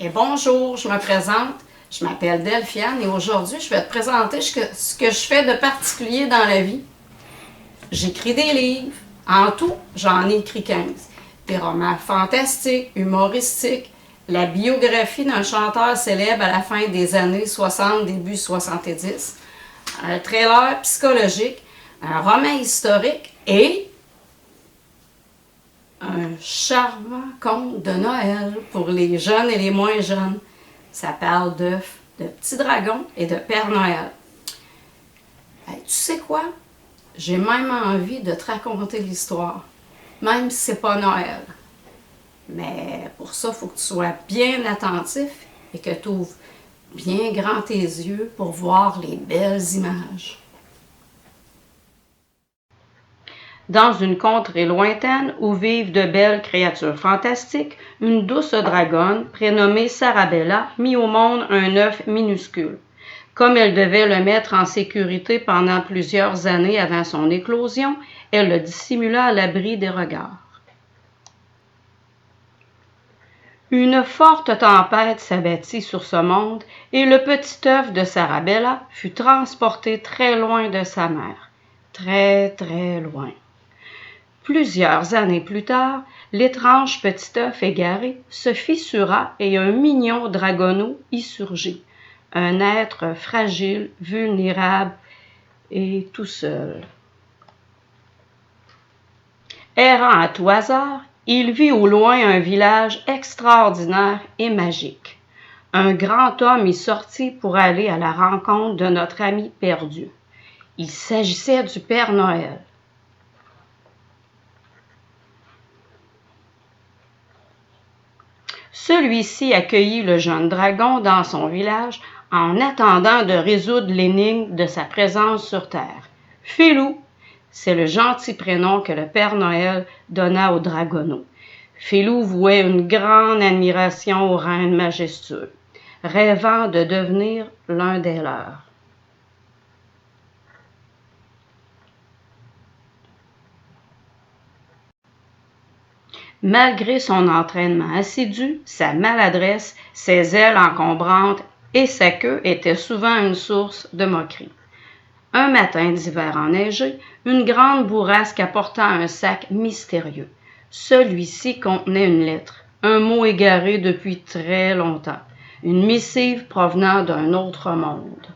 Et bonjour, je me présente, je m'appelle Delphiane et aujourd'hui je vais te présenter ce que je fais de particulier dans la vie. J'écris des livres, en tout j'en ai écrit 15. Des romans fantastiques, humoristiques, la biographie d'un chanteur célèbre à la fin des années 60, début 70, un trailer psychologique, un roman historique et un charmant conte de Noël pour les jeunes et les moins jeunes. Ça parle d'œufs, de petits dragons et de Père Noël. Tu sais quoi? J'ai même envie de te raconter l'histoire, même si c'est pas Noël. Mais pour ça, il faut que tu sois bien attentif et que tu ouvres bien grand tes yeux pour voir les belles images. Dans une contrée lointaine où vivent de belles créatures fantastiques, une douce dragonne, prénommée Sarabella, mit au monde un œuf minuscule. Comme elle devait le mettre en sécurité pendant plusieurs années avant son éclosion, elle le dissimula à l'abri des regards. Une forte tempête s'abattit sur ce monde et le petit œuf de Sarabella fut transporté très loin de sa mère. Très, très loin. Plusieurs années plus tard, l'étrange petit œuf égaré se fissura et un mignon dragonneau y surgit. Un être fragile, vulnérable et tout seul. Errant à tout hasard, il vit au loin un village extraordinaire et magique. Un grand homme y sortit pour aller à la rencontre de notre ami perdu. Il s'agissait du Père Noël. Celui-ci accueillit le jeune dragon dans son village en attendant de résoudre l'énigme de sa présence sur Terre. Filou, c'est le gentil prénom que le Père Noël donna au dragonneau. Filou vouait une grande admiration au reine majestueux, rêvant de devenir l'un des leurs. Malgré son entraînement assidu, sa maladresse, ses ailes encombrantes et sa queue étaient souvent une source de moquerie. Un matin d'hiver enneigé, une grande bourrasque apporta un sac mystérieux. Celui-ci contenait une lettre, un mot égaré depuis très longtemps, une missive provenant d'un autre monde.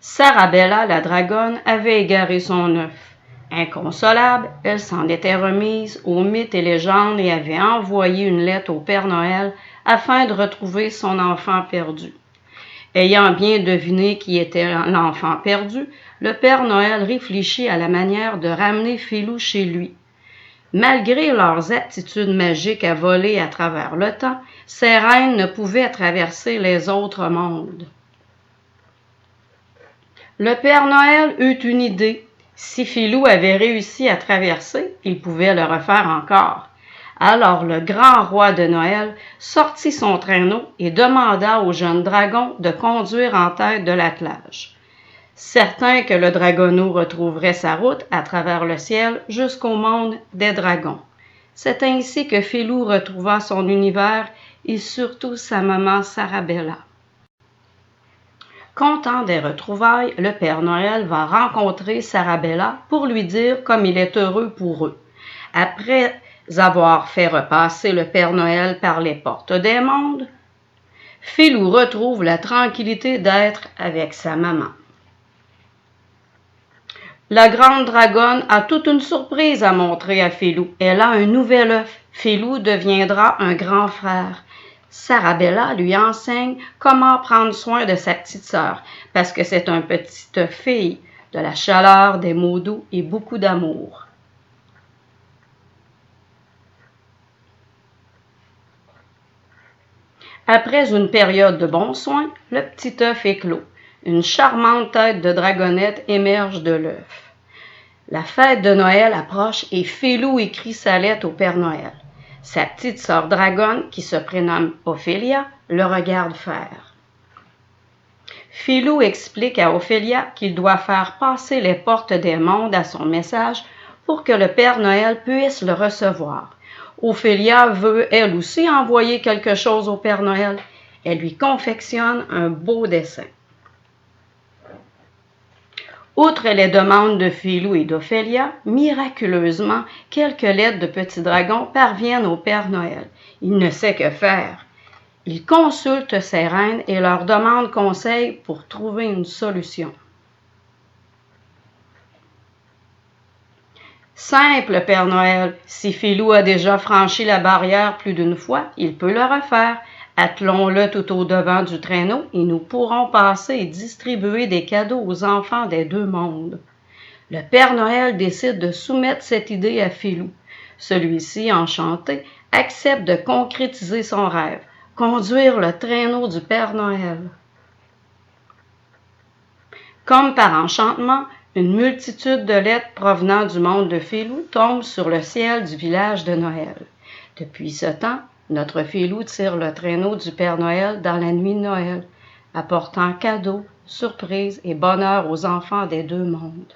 Sarabella, la dragonne, avait égaré son œuf. Inconsolable, elle s'en était remise aux mythes et légendes et avait envoyé une lettre au Père Noël afin de retrouver son enfant perdu. Ayant bien deviné qui était l'enfant perdu, le Père Noël réfléchit à la manière de ramener Filou chez lui. Malgré leurs aptitudes magiques à voler à travers le temps, ces reines ne pouvaient traverser les autres mondes. Le Père Noël eut une idée. Si Filou avait réussi à traverser, il pouvait le refaire encore. Alors le grand roi de Noël sortit son traîneau et demanda au jeune dragon de conduire en tête de l'attelage. Certain que le dragonneau retrouverait sa route à travers le ciel jusqu'au monde des dragons. C'est ainsi que Filou retrouva son univers et surtout sa maman Sarabella. Content des retrouvailles, le Père Noël va rencontrer Sarabella pour lui dire comme il est heureux pour eux. Après avoir fait repasser le Père Noël par les portes des mondes, Filou retrouve la tranquillité d'être avec sa maman. La grande dragonne a toute une surprise à montrer à Filou. Elle a un nouvel œuf. Filou deviendra un grand frère. Sarabella lui enseigne comment prendre soin de sa petite sœur, parce que c'est une petite fille, de la chaleur, des mots doux et beaucoup d'amour. Après une période de bons soins, le petit œuf éclot. Une charmante tête de dragonnette émerge de l'œuf. La fête de Noël approche et Filou écrit sa lettre au Père Noël. Sa petite sœur dragonne, qui se prénomme Ophélia, le regarde faire. Filou explique à Ophélia qu'il doit faire passer les portes des mondes à son message pour que le Père Noël puisse le recevoir. Ophélia veut elle aussi envoyer quelque chose au Père Noël. Elle lui confectionne un beau dessin. Outre les demandes de Philou et d'Ophélia, miraculeusement, quelques lettres de Petit Dragon parviennent au Père Noël. Il ne sait que faire. Il consulte ses reines et leur demande conseil pour trouver une solution. Simple, Père Noël, si Philou a déjà franchi la barrière plus d'une fois, il peut le refaire. Attelons-le tout au devant du traîneau et nous pourrons passer et distribuer des cadeaux aux enfants des deux mondes. Le Père Noël décide de soumettre cette idée à Philou. Celui-ci, enchanté, accepte de concrétiser son rêve, conduire le traîneau du Père Noël. Comme par enchantement, une multitude de lettres provenant du monde de Philou tombent sur le ciel du village de Noël. Depuis ce temps, notre Philou tire le traîneau du Père Noël dans la nuit de Noël, apportant cadeaux, surprises et bonheur aux enfants des deux mondes.